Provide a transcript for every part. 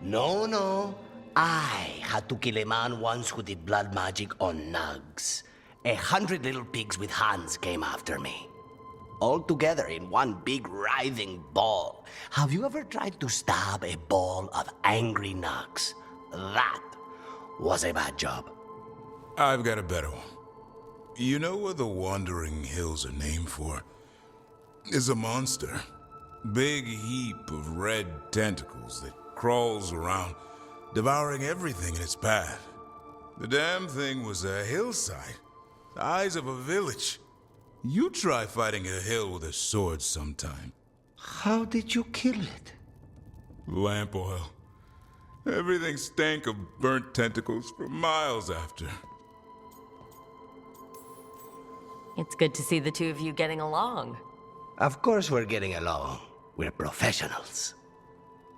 No. I had to kill a man once who did blood magic on nugs. 100 little pigs with hands came after me. All together in one big writhing ball. Have you ever tried to stab a ball of angry nugs? That was a bad job. I've got a better one. You know what the Wandering Hills are named for? It's a monster. Big heap of red tentacles that crawls around, devouring everything in its path. The damn thing was a hillside, the size of a village. You try fighting a hill with a sword sometime. How did you kill it? Lamp oil. Everything stank of burnt tentacles for miles after. It's good to see the two of you getting along. Of course we're getting along. We're professionals.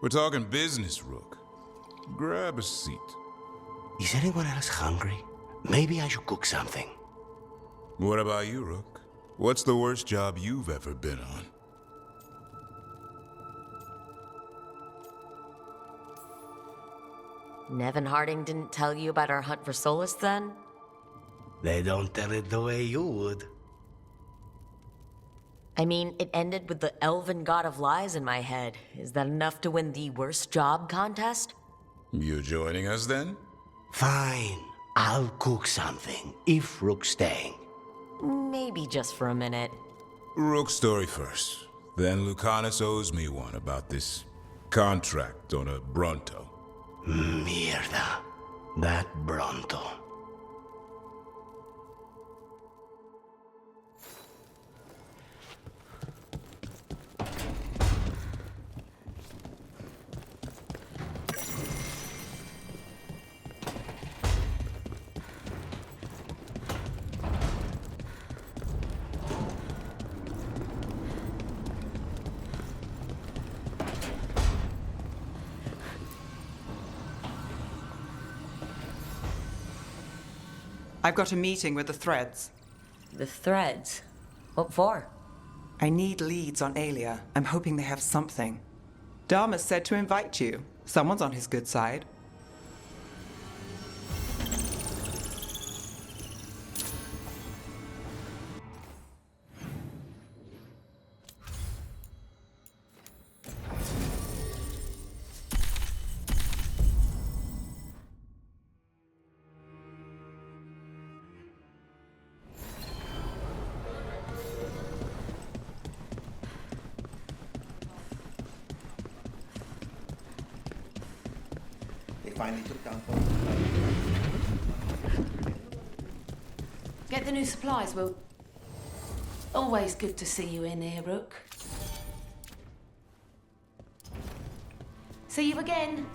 We're talking business, Rook. Grab a seat. Is anyone else hungry? Maybe I should cook something. What about you, Rook? What's the worst job you've ever been on? Nevin Harding didn't tell you about our hunt for Solus, then? They don't tell it the way you would. I mean, it ended with the elven god of lies in my head. Is that enough to win the worst job contest? You joining us, then? Fine. I'll cook something, if Rook's staying. Maybe just for a minute. Rook's story first. Then Lucanus owes me one about this contract on a Bronto. Mierda. That Bronto. I've got a meeting with the Threads. The Threads? What for? I need leads on Aelia. I'm hoping they have something. Dharma said to invite you. Someone's on his good side. Finally took down. Get the new supplies, Will. Always good to see you in here, Rook. See you again.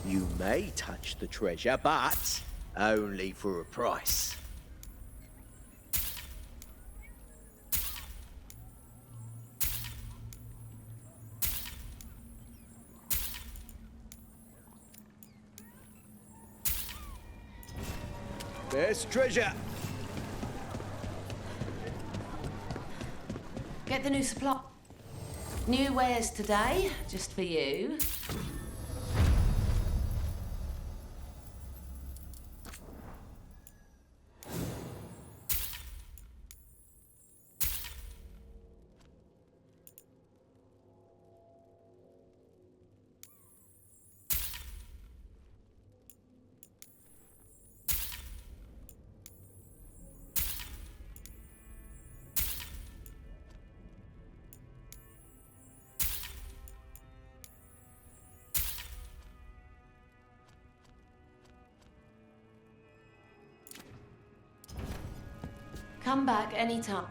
You may touch the treasure, but only for a price. There's treasure. Get the new supply. New wares today, just for you. Come back anytime.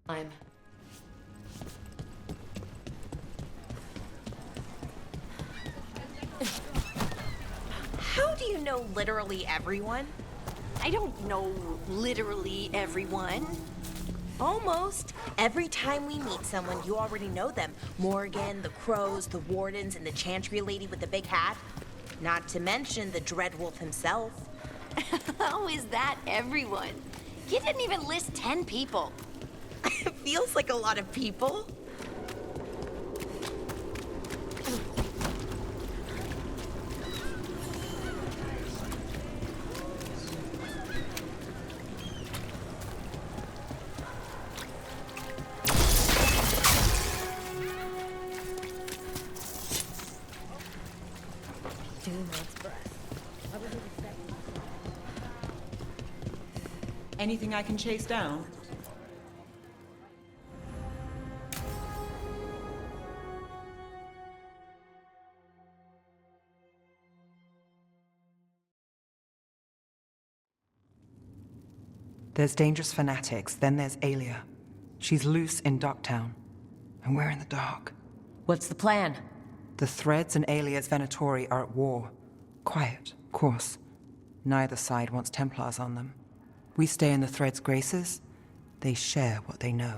I'm. How do you know literally everyone? I don't know literally everyone. Almost. Every time we meet someone, you already know them. Morgan, the Crows, the Wardens, and the Chantry lady with the big hat. Not to mention the Dreadwolf himself. How is that everyone? You didn't even list 10 people. It feels like a lot of people. Anything I can chase down? There's dangerous fanatics, then there's Alia. She's loose in Docktown, and we're in the dark. What's the plan? The Threads and Alia's Venatori are at war. Quiet, of course. Neither side wants Templars on them. We stay in the Threads' graces. They share what they know.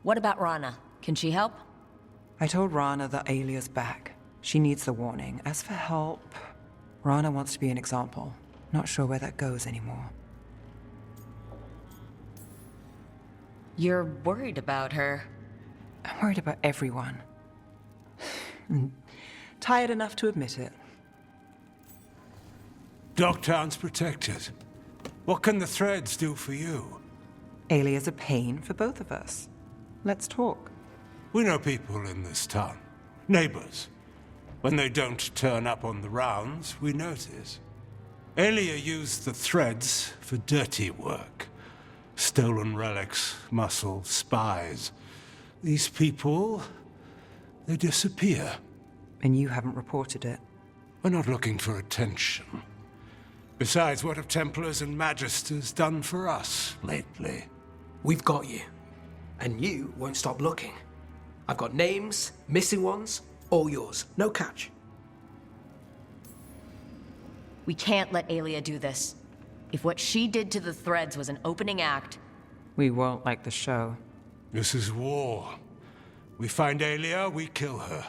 What about Rana? Can she help? I told Rana that Alia's back. She needs the warning. As for help, Rana wants to be an example. Not sure where that goes anymore. You're worried about her. I'm worried about everyone. I'm tired enough to admit it. Docktown's protected. What can the Threads do for you? Alia's a pain for both of us. Let's talk. We know people in this town. Neighbors. When they don't turn up on the rounds, we notice. Alia used the Threads for dirty work. Stolen relics, muscle, spies. These people, they disappear. And you haven't reported it. We're not looking for attention. Besides, what have Templars and Magisters done for us lately? We've got you. And you won't stop looking. I've got names, missing ones, all yours. No catch. We can't let Alia do this. If what she did to the Threads was an opening act... We won't like the show. This is war. We find Alia, we kill her.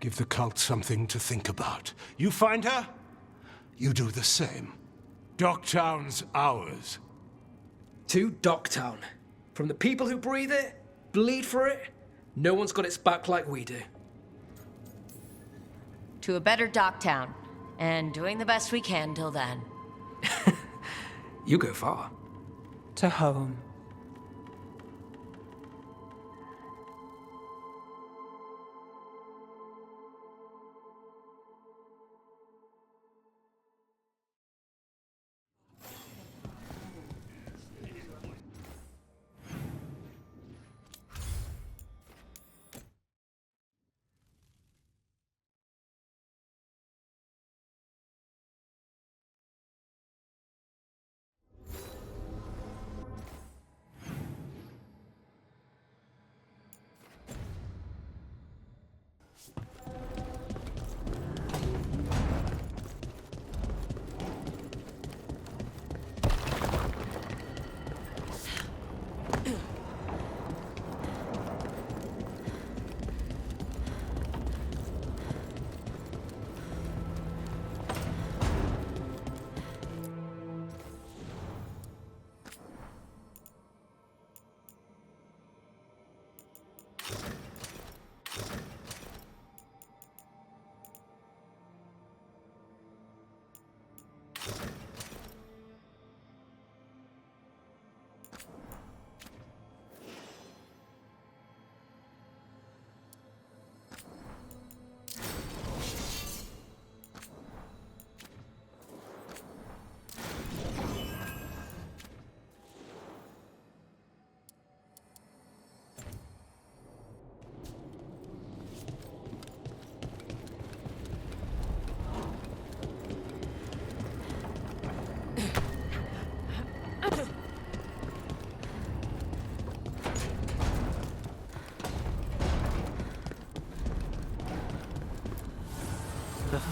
Give the cult something to think about. You find her, you do the same. Docktown's ours. To Docktown. From the people who breathe it, bleed for it, no one's got its back like we do. To a better Docktown. And doing the best we can till then. You go far. To home.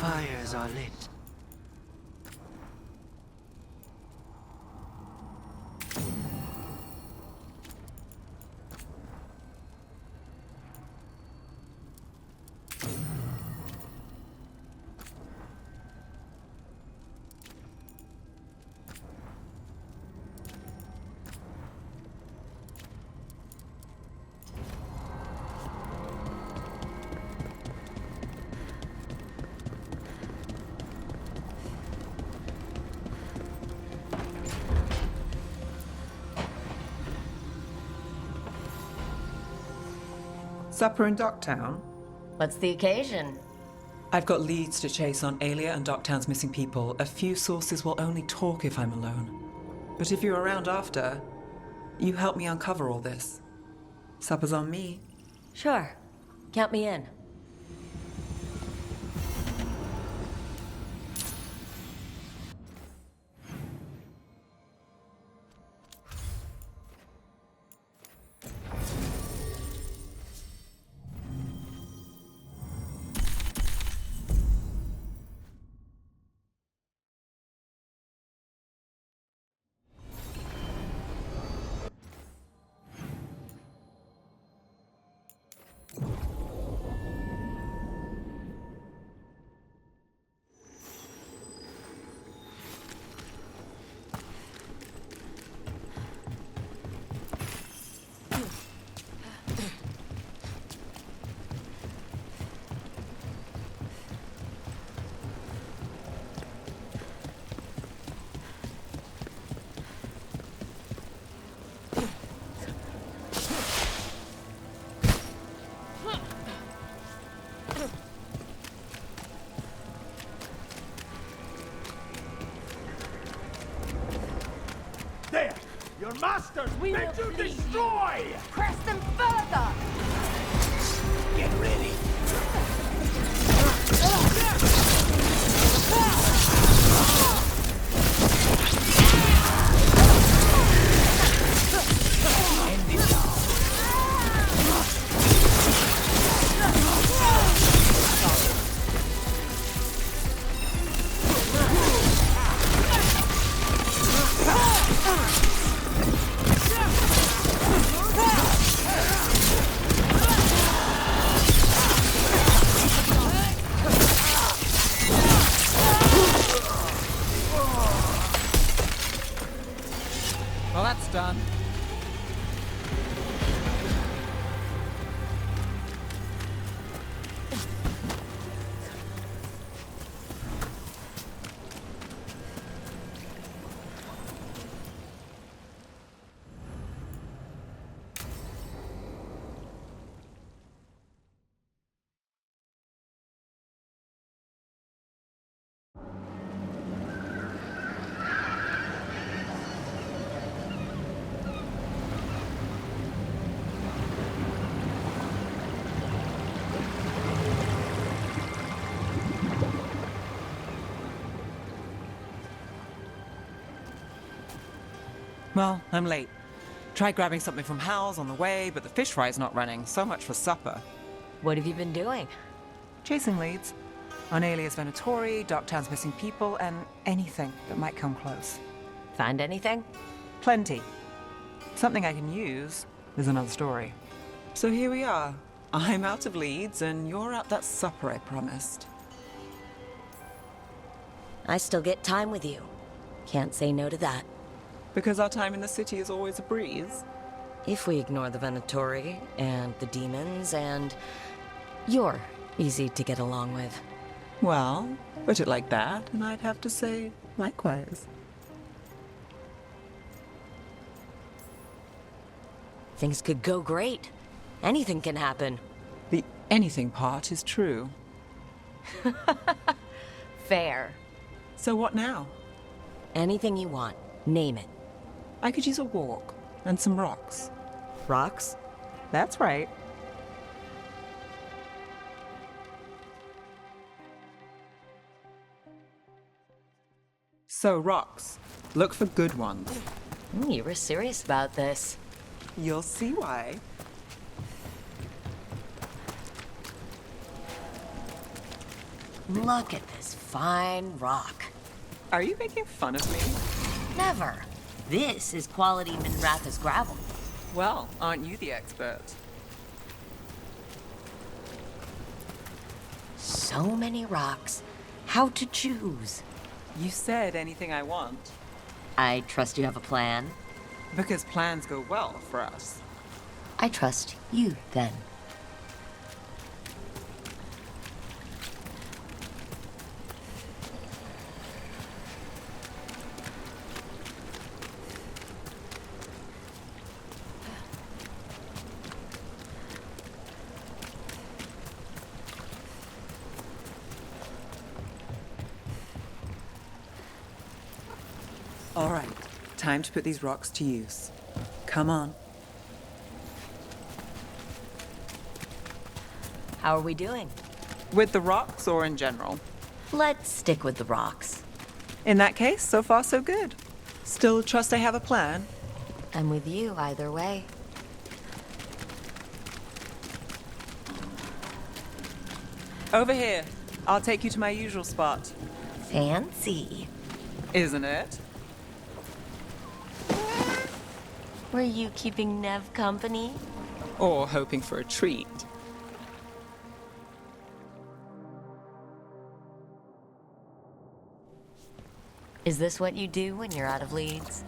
fires are lit. Supper in Docktown? What's the occasion? I've got leads to chase on Alia and Docktown's missing people. A few sources will only talk if I'm alone. But if you're around after, you help me uncover all this. Supper's on me. Sure. Count me in. There! Your masters bid you destroy! Press them further! Get ready. End it now. Well, that's done. Well, I'm late. Tried grabbing something from Hal's on the way, but the fish fry's not running. So much for supper. What have you been doing? Chasing leads. On Alias Venatori, Docktown's missing people, and anything that might come close. Find anything? Plenty. Something I can use is another story. So here we are. I'm out of leads, and you're at that supper I promised. I still get time with you. Can't say no to that. Because our time in the city is always a breeze. If we ignore the Venatori and the demons and... you're easy to get along with. Well, put it like that, and I'd have to say likewise. Things could go great. Anything can happen. The anything part is true. Fair. So what now? Anything you want. Name it. I could use a walk and some rocks. Rocks? That's right. So, rocks. Look for good ones. You were serious about this. You'll see why. Look at this fine rock. Are you making fun of me? Never. This is quality Minratha's gravel. Well, aren't you the expert? So many rocks. How to choose? You said anything I want. I trust you have a plan. Because plans go well for us. I trust you, then. All right, time to put these rocks to use. Come on. How are we doing? With the rocks or in general? Let's stick with the rocks. In that case, so far so good. Still trust I have a plan? I'm with you either way. Over here. I'll take you to my usual spot. Fancy. Isn't it? Were you keeping Nev company? Or hoping for a treat. Is this what you do when you're out of leads?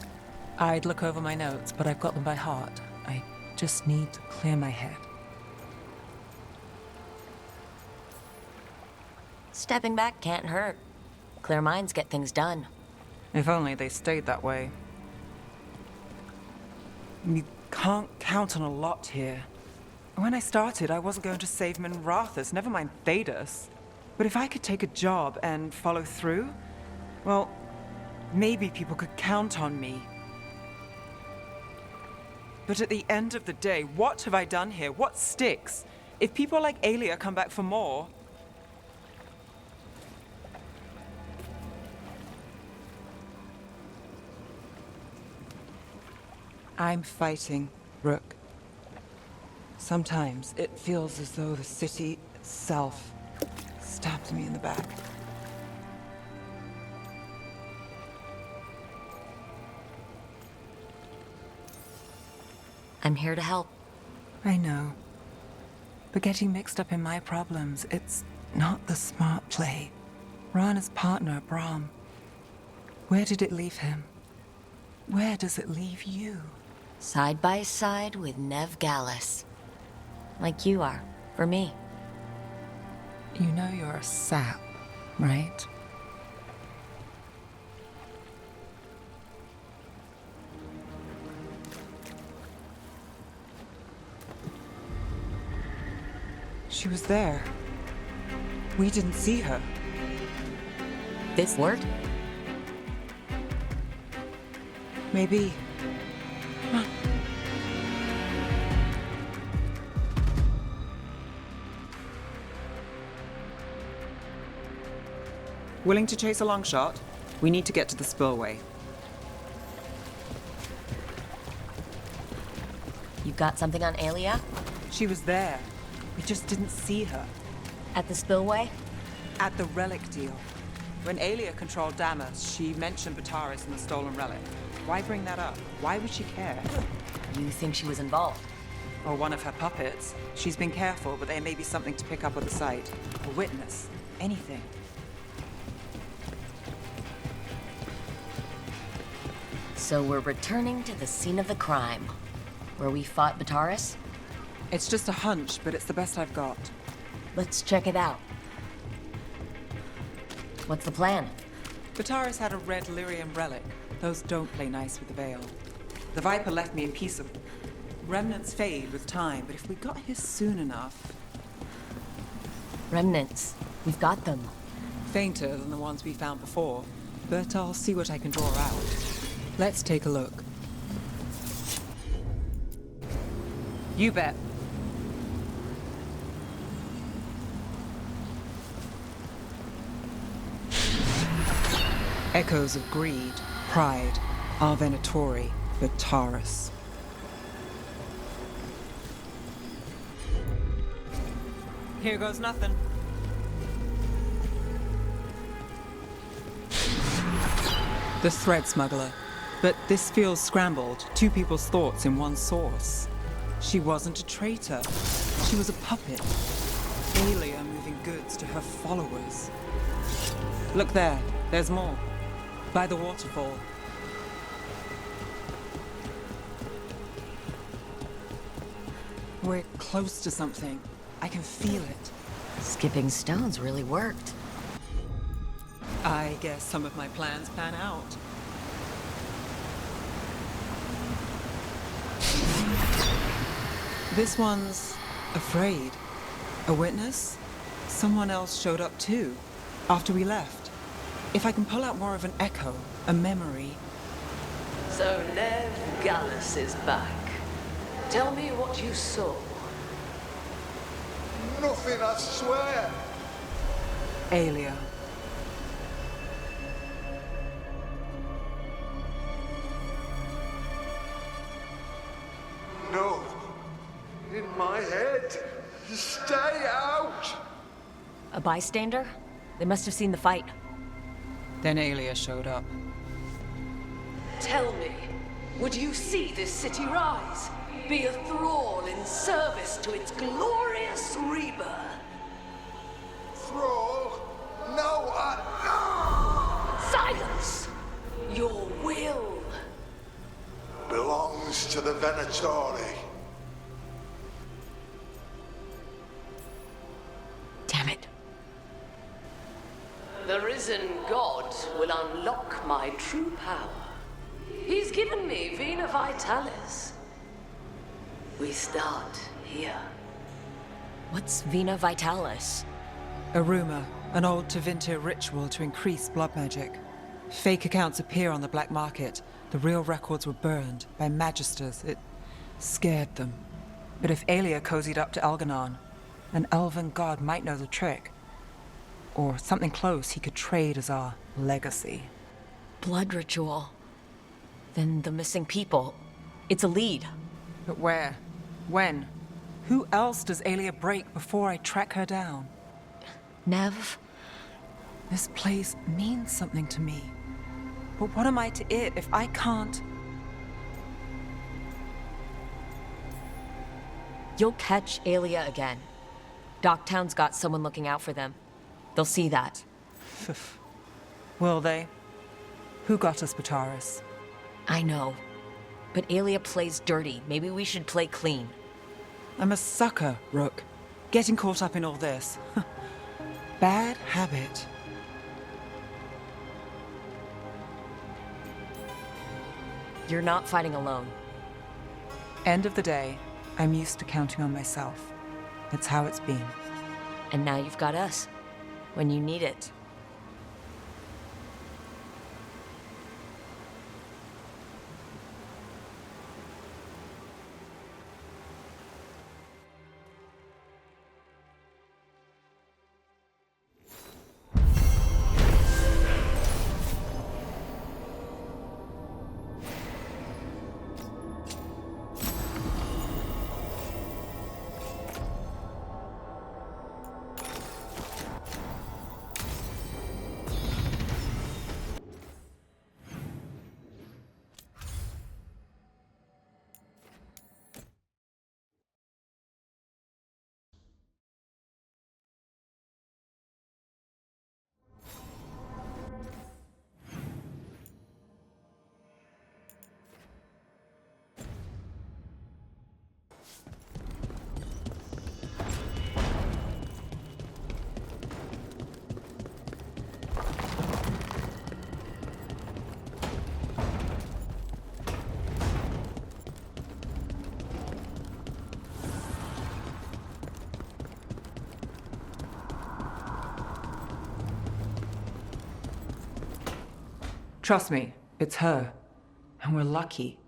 I'd look over my notes, but I've got them by heart. I just need to clear my head. Stepping back can't hurt. Clear minds get things done. If only they stayed that way. You can't count on a lot here. When I started, I wasn't going to save Minrathas, never mind Thedas. But if I could take a job and follow through, well, maybe people could count on me. But at the end of the day, what have I done here? What sticks? If people like Aelia come back for more... I'm fighting, Rook. Sometimes it feels as though the city itself stabs me in the back. I'm here to help. I know. But getting mixed up in my problems, it's not the smart play. Rana's partner, Brahm. Where did it leave him? Where does it leave you? Side by side with Nev Gallus. Like you are, for me. You know you're a sap, right? She was there. We didn't see her. This word? Maybe. Huh. Willing to chase a long shot? We need to get to the spillway. You got something on Aelia? She was there. We just didn't see her. At the spillway? At the relic deal. When Aelia controlled Damas, she mentioned Bataris and the stolen relic. Why bring that up? Why would she care? You think she was involved? Or one of her puppets. She's been careful, but there may be something to pick up at the site. A witness. Anything. So we're returning to the scene of the crime, where we fought Bataris? It's just a hunch, but it's the best I've got. Let's check it out. What's the plan? Bataris had a red lyrium relic. Those don't play nice with the Veil. The Viper left me in peaceable. Remnants fade with time, but if we got here soon enough... Remnants. We've got them. Fainter than the ones we found before, but I'll see what I can draw out. Let's take a look. You bet. Echoes of greed, pride, our Venatori, Bataris. Here goes nothing. The thread smuggler. But this feels scrambled. Two people's thoughts in one source. She wasn't a traitor. She was a puppet. Aelia moving goods to her followers. Look there. There's more. By the waterfall. We're close to something. I can feel it. Skipping stones really worked. I guess some of my plans pan out. This one's afraid. A witness? Someone else showed up too, after we left. If I can pull out more of an echo, a memory. So Nev Gallus is back. Tell me what you saw. Nothing, I swear. Aelia. No. In my head. Stay out! A bystander? They must have seen the fight. Then Aelia showed up. Tell me, would you see this city rise? Be a thrall in service to its glorious rebirth? Thrall? No, Silence! Your will belongs to the Venatori. Damn it. The risen god will unlock my true power. He's given me Vena Vitalis. We start here. What's Vena Vitalis? A rumor, an old Tevinter ritual to increase blood magic. Fake accounts appear on the black market. The real records were burned by magisters. It scared them. But if Aelia cozied up to Algernon, an elven god might know the trick. Or something close he could trade as our legacy. Blood ritual. Then the missing people. It's a lead. But where? When? Who else does Aelia break before I track her down? Nev? This place means something to me. But what am I to it if I can't? You'll catch Aelia again. Docktown's got someone looking out for them. They'll see that. Will they? Who got us, Bataris? I know. But Aelia plays dirty. Maybe we should play clean. I'm a sucker, Rook. Getting caught up in all this. Bad habit. You're not fighting alone. End of the day, I'm used to counting on myself. It's how it's been. And now you've got us. When you need it. Trust me, it's her. And we're lucky.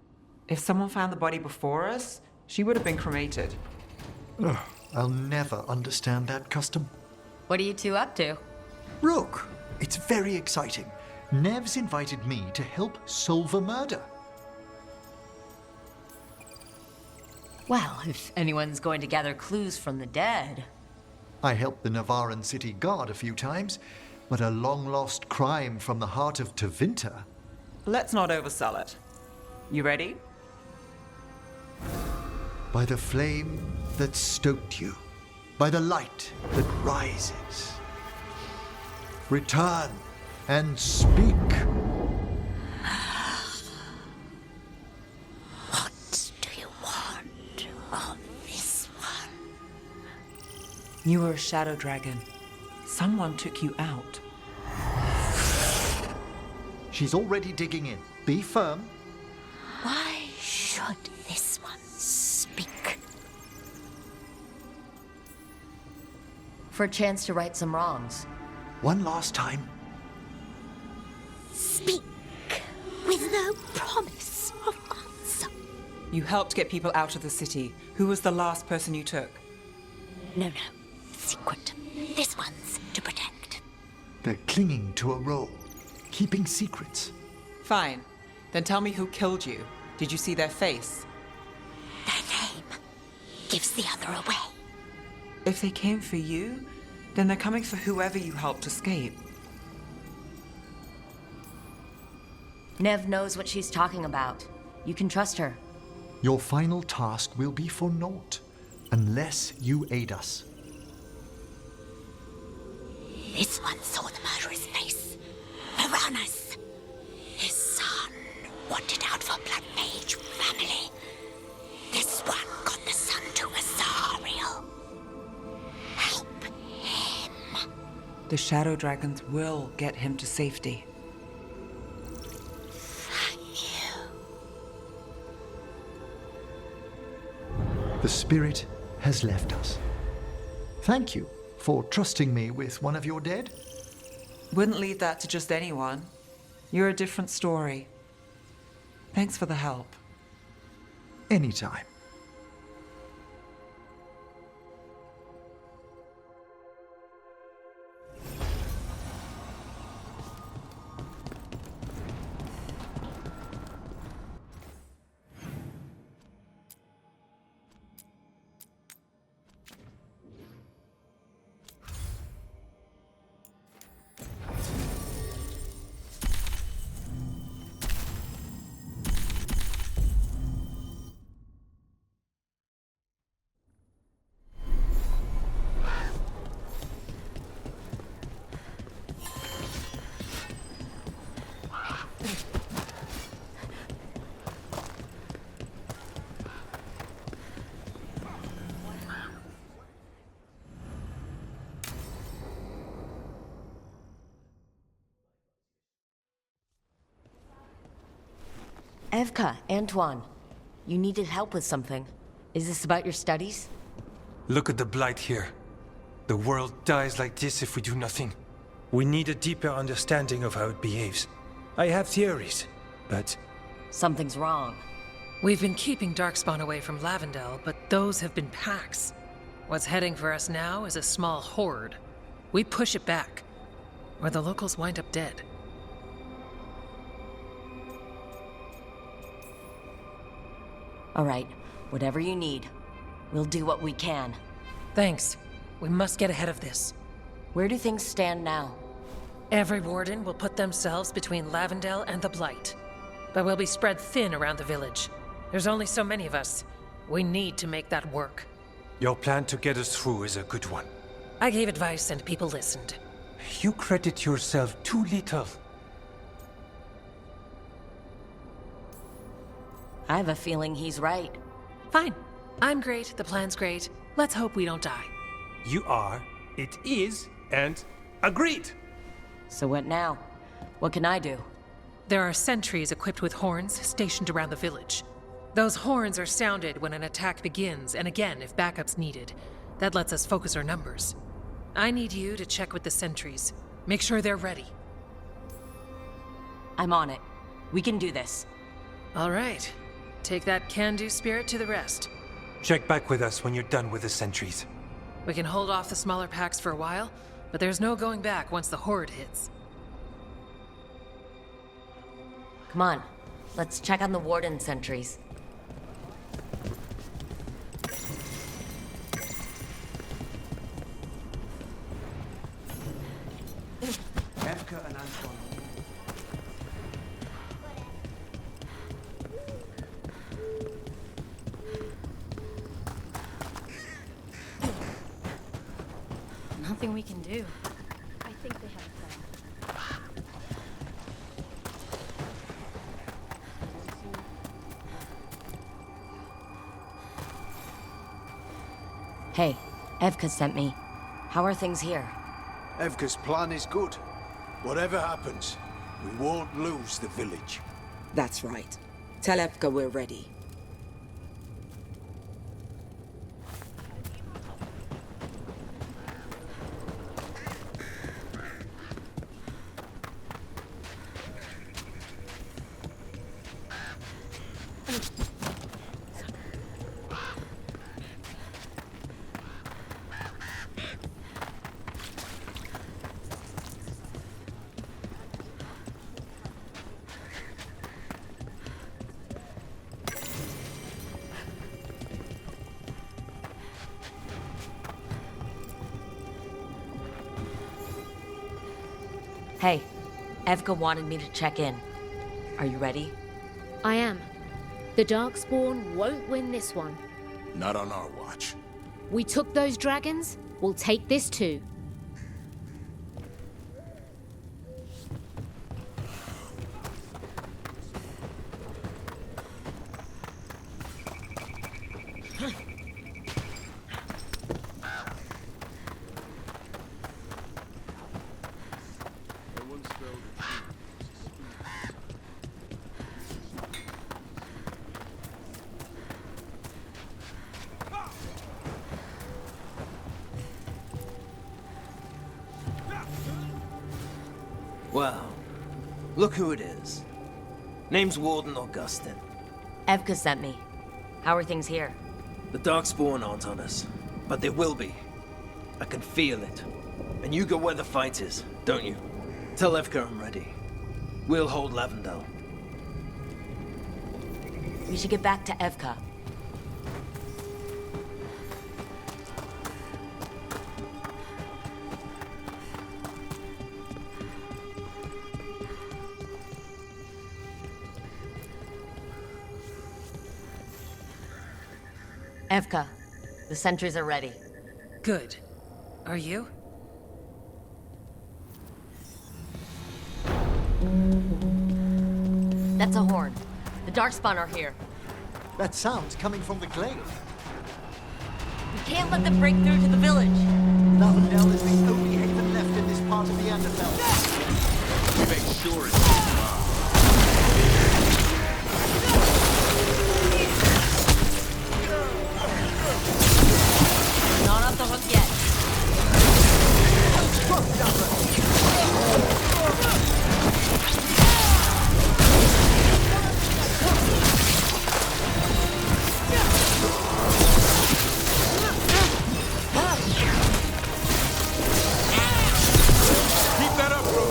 If someone found the body before us, she would have been cremated. Ugh, I'll never understand that custom. What are you two up to? Rook, it's very exciting. Nev's invited me to help solve a murder. Well, if anyone's going to gather clues from the dead. I helped the Navaran city guard a few times, but a long-lost crime from the heart of Tevinter? let's not oversell it. You ready? By the flame that stoked you, by the light that rises, return and speak. What do you want of this one? You were a shadow dragon. Someone took you out. She's already digging in. Be firm. Why should this one speak? For a chance to right some wrongs. One last time. Speak with no promise of answer. You helped get people out of the city. Who was the last person you took? No. Secret. This one's to protect. They're clinging to a role, keeping secrets. Fine. Then tell me who killed you. Did you see their face? Their name gives the other away. If they came for you, then they're coming for whoever you helped escape. Nev knows what she's talking about. You can trust her. Your final task will be for naught, unless you aid us. This one saw the murderer's face. Piranhas. His son wanted out for blood mage family. This one got the son to Azariel. Help him. The shadow dragons will get him to safety. Thank you. The spirit has left us. Thank you for trusting me with one of your dead. Wouldn't leave that to just anyone. You're a different story. Thanks for the help. Anytime. Evka, Antoine, you needed help with something. Is this about your studies? Look at the blight here. The world dies like this if we do nothing. We need a deeper understanding of how it behaves. I have theories, but... Something's wrong. We've been keeping Darkspawn away from Lavendel, but those have been packs. What's heading for us now is a small horde. We push it back, or the locals wind up dead. All right, whatever you need. We'll do what we can. Thanks. We must get ahead of this. Where do things stand now? Every warden will put themselves between Lavendel and the Blight. But we'll be spread thin around the village. There's only so many of us. We need to make that work. Your plan to get us through is a good one. I gave advice and people listened. You credit yourself too little. I have a feeling he's right. Fine. I'm great, the plan's great. Let's hope we don't die. You are, it is, and agreed! So what now? What can I do? There are sentries equipped with horns stationed around the village. Those horns are sounded when an attack begins, and again if backup's needed. That lets us focus our numbers. I need you to check with the sentries. Make sure they're ready. I'm on it. We can do this. All right. Take that can-do spirit to the rest. Check back with us when you're done with the sentries. We can hold off the smaller packs for a while, but there's no going back once the horde hits. Come on. Let's check on the warden sentries. Evka and Antoine. nothing we can do. I think they have a plan. Hey, Evka sent me. How are things here? Evka's plan is good. Whatever happens, we won't lose the village. That's right. Tell Evka we're ready. Hey, Evka wanted me to check in. Are you ready? I am. The Darkspawn won't win this one. Not on our watch. We took those dragons, we'll take this too. Well, look who it is. Name's Warden Augustin. Evka sent me. How are things here? The Darkspawn aren't on us, but they will be. I can feel it. And you go where the fight is, don't you? Tell Evka I'm ready. We'll hold Lavendel. We should get back to Evka. Evka, the sentries are ready. Good. Are you? That's a horn. The Darkspawn are here. That sound's coming from the glade. We can't let them break through to the village. Lavendel is the only haven left in this part of the Anderfell. Make sure it's Not off the hook yet. keep that up, bro.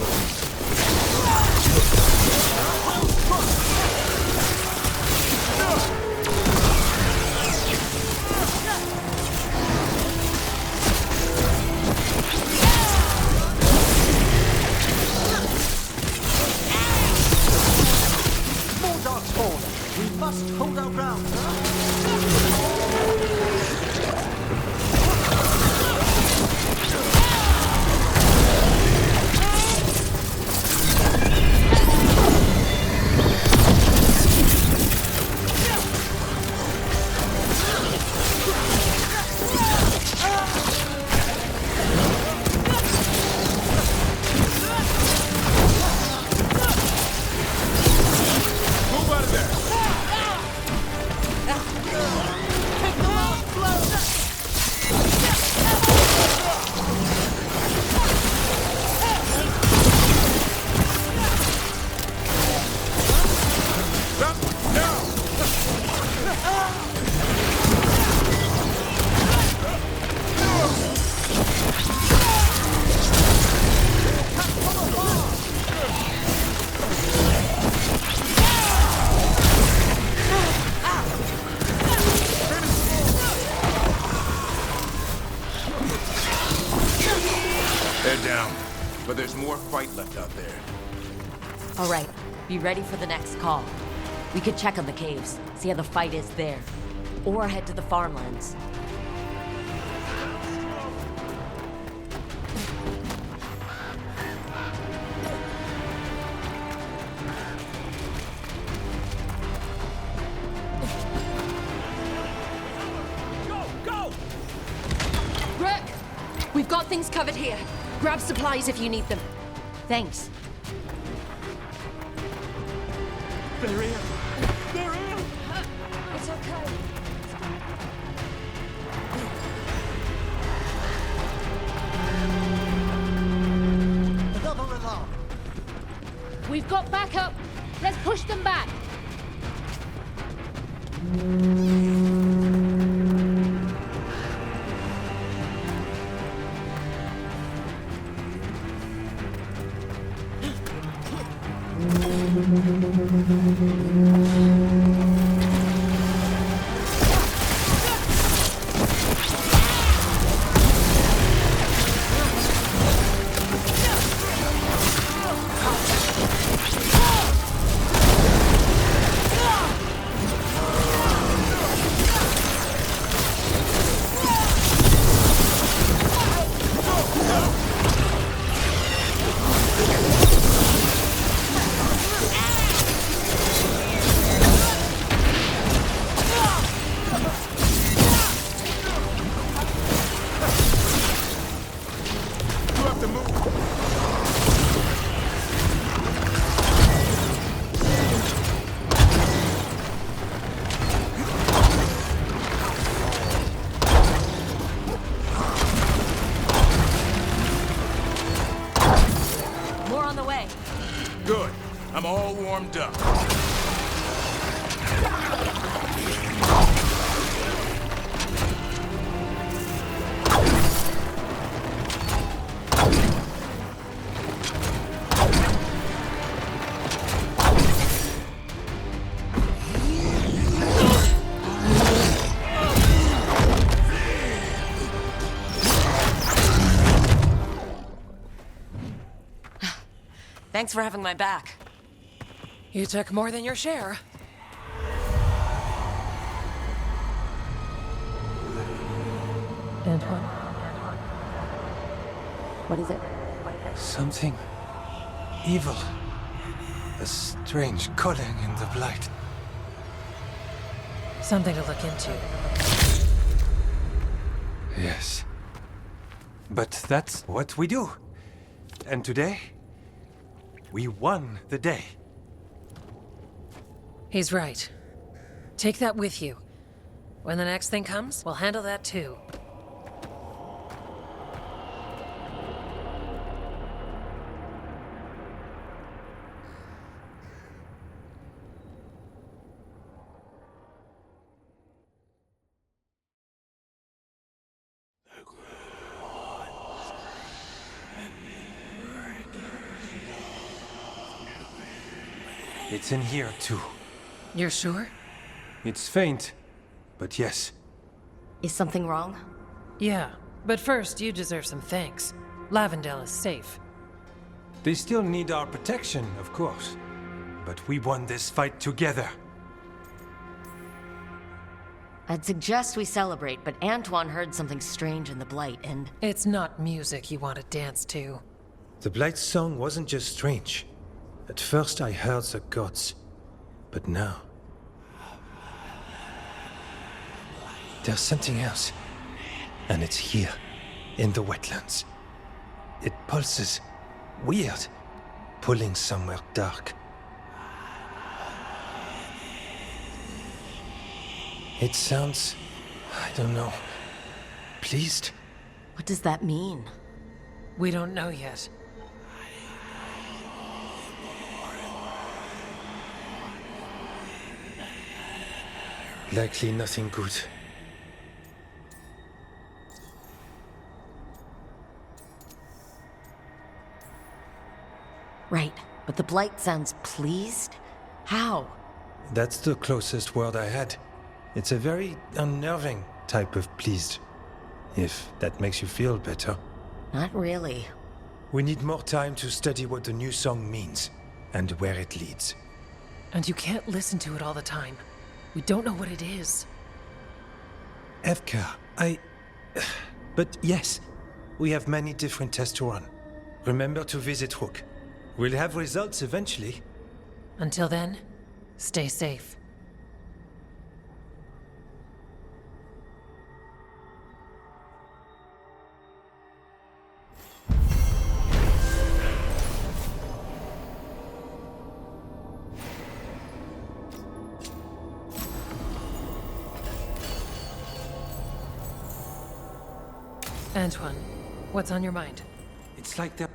More Darkspawn! We must hold our ground. Move out of there. Take the last blow! Stop now. They're down, but there's more fight left out there. All right, be ready for the next call. We could check on the caves, see how the fight is there. Or head to the farmlands. We've got things covered here. Grab supplies if you need them. Thanks. They're here! They're here! It's okay. Another alarm! We've got backup. Let's push them back. Good. I'm all warmed up. Thanks for having my back. You took more than your share. Antoine? What is it? Something evil. A strange calling in the blight. Something to look into. Yes. But that's what we do. And today, we won the day. He's right. Take that with you. When the next thing comes, we'll handle that too. It's in here too. You're sure? It's faint, but yes. Is something wrong? Yeah, but first you deserve some thanks. Lavendale is safe. They still need our protection, of course. But we won this fight together. I'd suggest we celebrate, but Antoine heard something strange in the Blight, and... It's not music you want to dance to. The Blight's song wasn't just strange. At first I heard the gods, but now... there's something else. And it's here, in the wetlands. It pulses. Weird. Pulling somewhere dark. It sounds... I don't know... pleased? What does that mean? We don't know yet. Likely nothing good. Right, but the Blight sounds pleased? How? That's the closest word I had. It's a very unnerving type of pleased. If that makes you feel better. Not really. We need more time to study what the new song means, and where it leads. And you can't listen to it all the time. We don't know what it is. Evka, But yes, we have many different tests to run. Remember to visit Rook. We'll have results eventually. Until then, stay safe. Antoine, what's on your mind? It's like they're